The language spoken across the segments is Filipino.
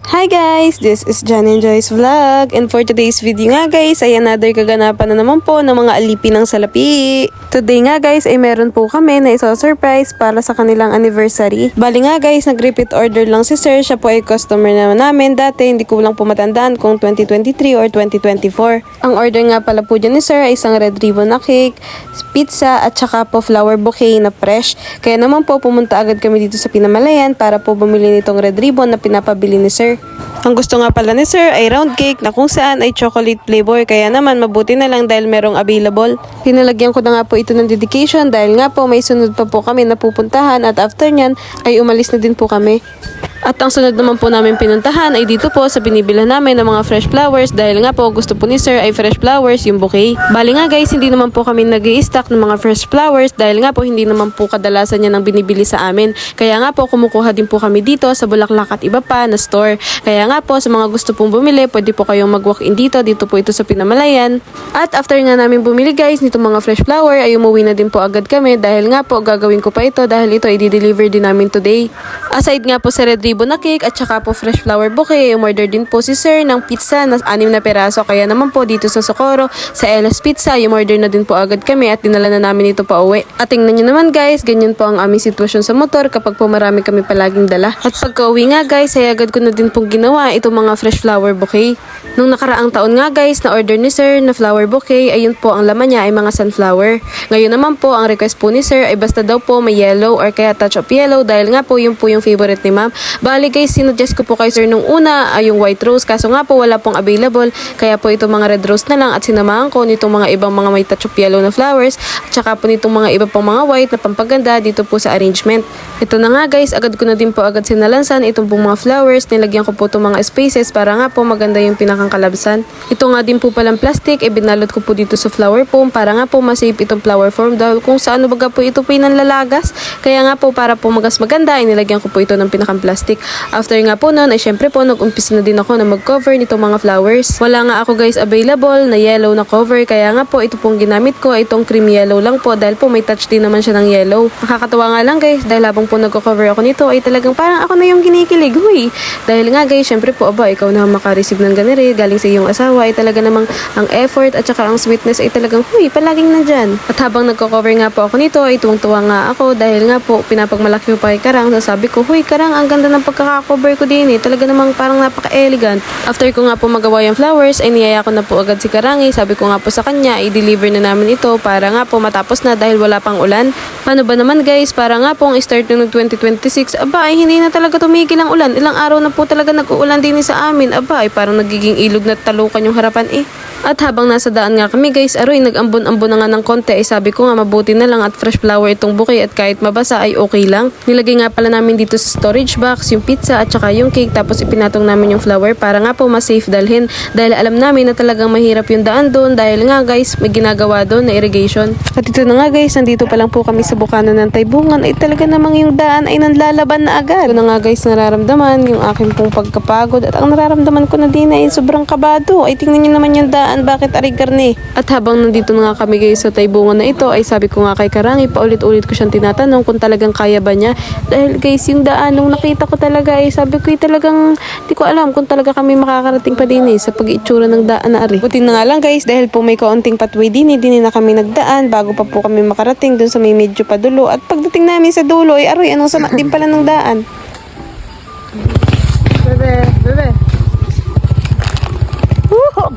Hi guys! This is Jan and Joy's Vlog. And for today's video nga guys, ay another kaganapan na naman po ng mga alipin ng salapi. Today nga guys, ay meron po kami na surprise para sa kanilang anniversary. Bali nga guys, nag-repeat order lang si Sir. Siya po ay customer namin dati. Hindi ko lang po matandaan kung 2023 or 2024. Ang order nga pala po dyan ni Sir ay isang red ribbon na cake, pizza at saka po flower bouquet na fresh. Kaya naman po pumunta agad kami dito sa Pinamalayan para po bumili nitong red ribbon na pinapabili ni Sir. Ang gusto nga pala ni Sir ay round cake na kung saan ay chocolate flavor, kaya naman mabuti na lang dahil merong available. Pinalagyan ko na nga po ito ng dedication dahil nga po may sunod pa po kami na pupuntahan at after nyan ay umalis na din po kami. At ang sunod naman po namin pinuntahan ay dito po sa binibilhan namin ng mga fresh flowers dahil nga po gusto po ni Sir ay fresh flowers yung bouquet. Bali nga guys, hindi naman po kami nag-i-stock ng mga fresh flowers dahil nga po hindi naman po kadalasan yan ang binibili sa amin. Kaya nga po kumukuha din po kami dito sa Bulaklak at iba pa na store. Kaya nga po sa mga gusto pong bumili, pwede po kayong mag-walk-in dito po ito sa Pinamalayan. At after nga namin bumili guys nitong mga fresh flower ay umuwi na din po agad kami dahil nga po gagawin ko pa ito dahil ito ay di-deliver din namin today. Aside nga po sa red ribbon na cake at saka po fresh flower bouquet, umorder din po si Sir ng pizza na 6 na peraso. Kaya naman po dito sa Socorro, sa LS Pizza, umorder na din po agad kami at dinala na namin ito pa uwi. At tingnan nyo naman guys, ganyan po ang aming sitwasyon sa motor kapag po marami kami palaging dala. At pagka uwi nga guys, ay agad ko na din pong ginawa itong mga fresh flower bouquet. Nung nakaraang taon nga guys, na order ni Sir na flower bouquet, ayun po ang laman niya ay mga sunflower. Ngayon naman po, ang request po ni Sir ay basta daw po may yellow or kaya touch of yellow dahil nga po yun po yung favorite ni Ma'am. Bali guys, sinuggest ko po kay Sir nung una ay yung white rose, kaso nga po wala pong available, kaya po itong mga red rose na lang at sinamahan ko nitong mga ibang mga may touch of yellow na flowers at saka po nitong mga iba pang mga white na pampaganda dito po sa arrangement. Ito na nga guys, agad ko na din po agad sinalansan itong pong mga flowers, nilagyan ko po itong mga spaces para nga po maganda yung pinakang kalabsan. Ito nga din po palang plastic, binalot ko po dito sa flower foam para nga po masave itong flower form dahil kung saan baga po ito po nanlalagas. Kaya nga po para po maganda, inilagyan ko po ito ng pinakang plastic. After nga po noon ay syempre po nag-umpisa na din ako na mag-cover nitong mga flowers. Wala nga ako guys available na yellow na cover, kaya nga po ito pong ginamit ko ay itong cream yellow lang po dahil po may touch din naman siya ng yellow. Nakakatawa nga lang guys dahil habang po nagko-cover ako nito ay talagang parang ako na yung kinikilig. Huy! Dahil nga guys, syempre po ikaw na makareceive ng ganire galing sa iyong asawa ay talaga namang ang effort at saka ang sweetness ay talagang palaging nandyan. At habang nagko-cover nga po ako nito ay tuwang-tuwa nga ako dahil nga po pinapagmalaki ko pa kay Karang. Sabi ko, Karang, ang ganda ng pagkaka-cover ko din talaga namang parang napaka-elegant. After ko nga po magawa yung flowers ay niyaya ko na po agad si Karangi. Sabi ko nga po sa kanya i-deliver na namin ito para nga po matapos na dahil wala pang ulan. Paano ba naman guys, para nga po ang start ng 2026 ay hindi na talaga tumigil ang ulan. Ilang araw na po talaga nag-uulan din sa amin. Ay parang nagiging ilog na talukan yung harapan At habang nasa daan nga kami guys, nag-ambon-ambon na nga ng konti, sabi ko nga mabuti na lang at fresh flower itong bouquet at kahit mabasa ay okay lang. Nilagay nga pala namin dito sa storage box yung pizza at saka yung cake, tapos ipinatong namin yung flower para nga po mas-safe dalhin dahil alam namin na talagang mahirap yung daan doon dahil nga guys may ginagawa doon na irrigation. At ito na nga guys, nandito pa lang po kami sa bukana ng Taybungan ay talaga namang yung daan ay nanlalaban na agad. Ito na nga guys, nararamdaman yung aking pong pagkapagod at ang nararamdaman ko na din ay sobrang kabado. Ay tingnan nyo naman yung daan, bakit aray karne? At habang nandito na nga kami guys sa Taybungan na ito ay sabi ko nga kay Karangi, paulit-ulit ko siyang tinatanong kung talagang kaya ba niya dahil guys yung daan nung nakita ko talaga ay sabi ko talagang di ko alam kung talaga kami makakarating pa din sa pag-itsura ng daan na ari. Buti na nga lang guys dahil po may kaunting pathway din na kami nagdaan bago pa po kami makarating dun sa may medyo padulo at pagdating namin sa dulo ay aroy anong sama din pala ng daan. Bebe.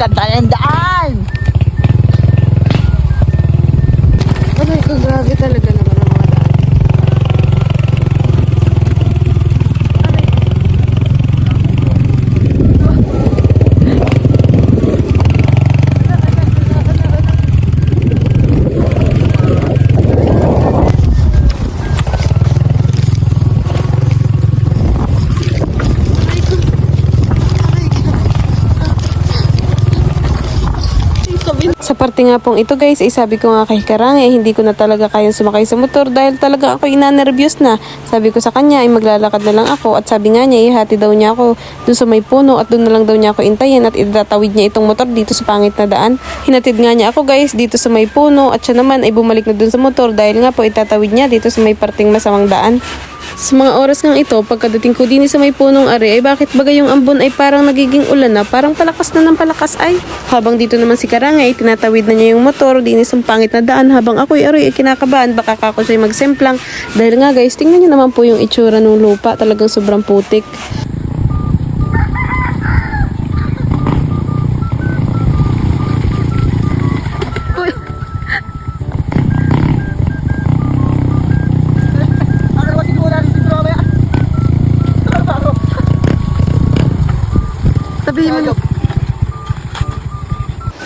Ganda ng daan! Aray ko, grabe talaga naman ang mga daan. Sa parte nga pong ito guys, ay sabi ko nga kay Karang hindi ko na talaga kayang sumakay sa motor dahil talaga ako inanervyos na. Sabi ko sa kanya ay maglalakad na lang ako at sabi nga niya ihati daw niya ako dun sa may puno at dun na lang daw niya ako intayin at itatawid niya itong motor dito sa pangit na daan. Hinatid nga niya ako guys dito sa may puno at siya naman ay bumalik na dun sa motor dahil nga po itatawid niya dito sa may parting masamang daan. Sa mga oras ng ito, pagkadating ko din sa may punong ari, ay bakit bagay yung ambon ay parang nagiging ulan na, parang palakas na ng palakas ay. Habang dito naman si Karangay, tinatawid na niya yung motor, dinis ang pangit na daan, habang ako'y aroy ay kinakabahan, baka kako siya'y magsemplang. Dahil nga guys, tingnan niyo naman po yung itsura ng lupa, talagang sobrang putik.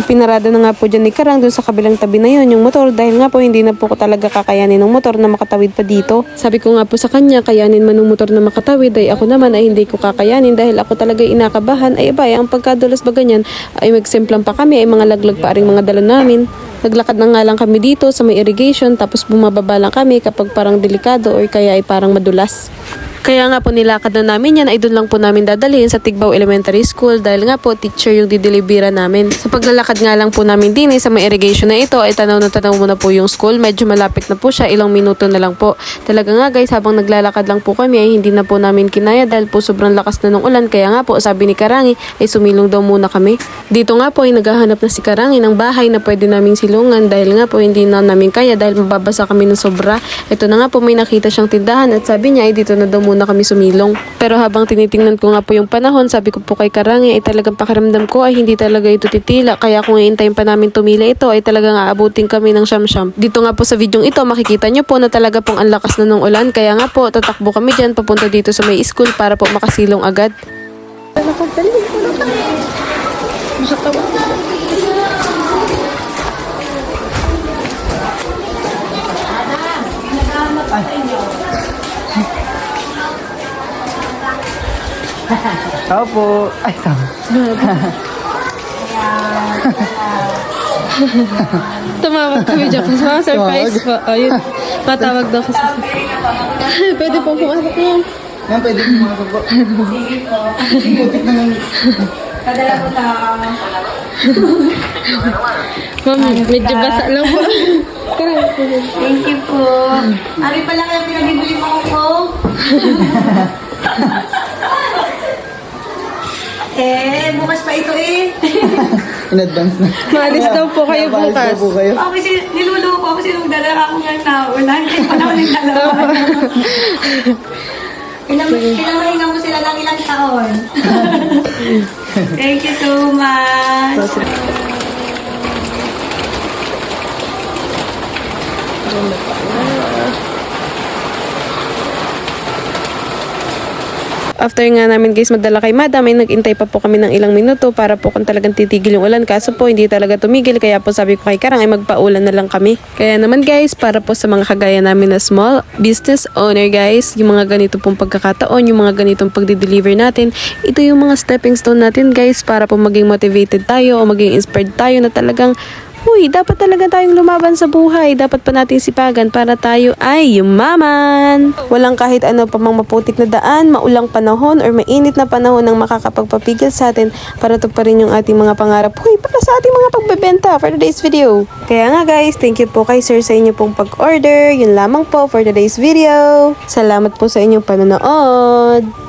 Pinarada na nga po dyan ni Karang dun sa kabilang tabi na yun yung motor dahil nga po hindi na po ko talaga kakayanin ng motor na makatawid pa dito. Sabi ko nga po sa kanya, kayanin man ng motor na makatawid ay ako naman ay hindi ko kakayanin dahil ako talaga inakabahan ay abay ang pagkadulas ba ganyan ay magsemplang pa kami ay mga laglag pa ring mga dala namin. Naglakad na nga lang kami dito sa may irrigation tapos bumababa lang kami kapag parang delikado or kaya ay parang madulas. Kaya nga po nilakad na namin yan ay doon lang po namin dadalhin sa Tigbao Elementary School dahil nga po teacher yung didelibera namin. Sa paglalakad nga lang po namin din sa may irrigation na ito ay tanaw na tanaw mo na po yung school. Medyo malapit na po siya, ilang minuto na lang po. Talaga nga guys, habang naglalakad lang po kami ay hindi na po namin kinaya dahil po sobrang lakas na ng ulan. Kaya nga po sabi ni Karangi ay sumilong daw muna kami. Dito nga po ay naghahanap na si Karangi ng bahay na pwede naming silungan dahil nga po hindi na namin kaya dahil mababasa kami ng sobra. Ito na nga po may nakita siyang tindahan at sabi niya ay dito na daw muna kami sumilong. Pero habang tinitingnan ko nga po yung panahon, sabi ko po kay Karangi ay talagang pakiramdam ko ay hindi talaga ito titila. Kaya kung iintayin pa namin tumila ito ay talagang aabutin kami ng siyam-siyam. Dito nga po sa videong ito makikita nyo po na talaga pong ang lakas na ng ulan. Kaya nga po tatakbo kami dyan papunta dito sa may school para po makasilong agad. Tao po. Ay, tama. Tumawag kami dyan kasi mga surprise po. Ayun, patawag daw kasi. Pwede pong pumasok yan. Ma'am, pwede po mga po. Butik na lang. Padala po tao. Ma'am, medyo basa lang po. Thank you po. Ari pala kayo pinag-ibili mo ko. Bukas pa ito eh. In advance na. Maalis daw po kayo Maalis bukas. daw po kayo. Ako kasi niluluko ako kasi nung dala ako nga na wala. Hindi pa naman yung dalawa. Pinamahinga mo sila ng ilang taon. Thank you so much. After nga namin guys magdala kay madam ay nag-intay pa po kami ng ilang minuto para po kung talagang titigil yung ulan kaso po hindi talaga tumigil kaya po sabi ko kay Karang ay magpaulan na lang kami. Kaya naman guys para po sa mga kagaya namin na small business owner guys yung mga ganito pong pagkakataon yung mga ganitong pagdi-deliver natin ito yung mga stepping stone natin guys para po maging motivated tayo o maging inspired tayo na talagang uy, dapat talaga tayong lumaban sa buhay. Dapat pa nating sipagan para tayo ay yumaman. Walang kahit ano pa mang maputik na daan, maulang panahon or mainit na panahon ang makakapagpapigil sa atin para to pa rin yung ating mga pangarap. Uy, para sa ating mga pagbebenta for today's video. Kaya nga guys, thank you po kay sir sa inyo pong pag-order. Yun lamang po for today's video. Salamat po sa inyong panonood.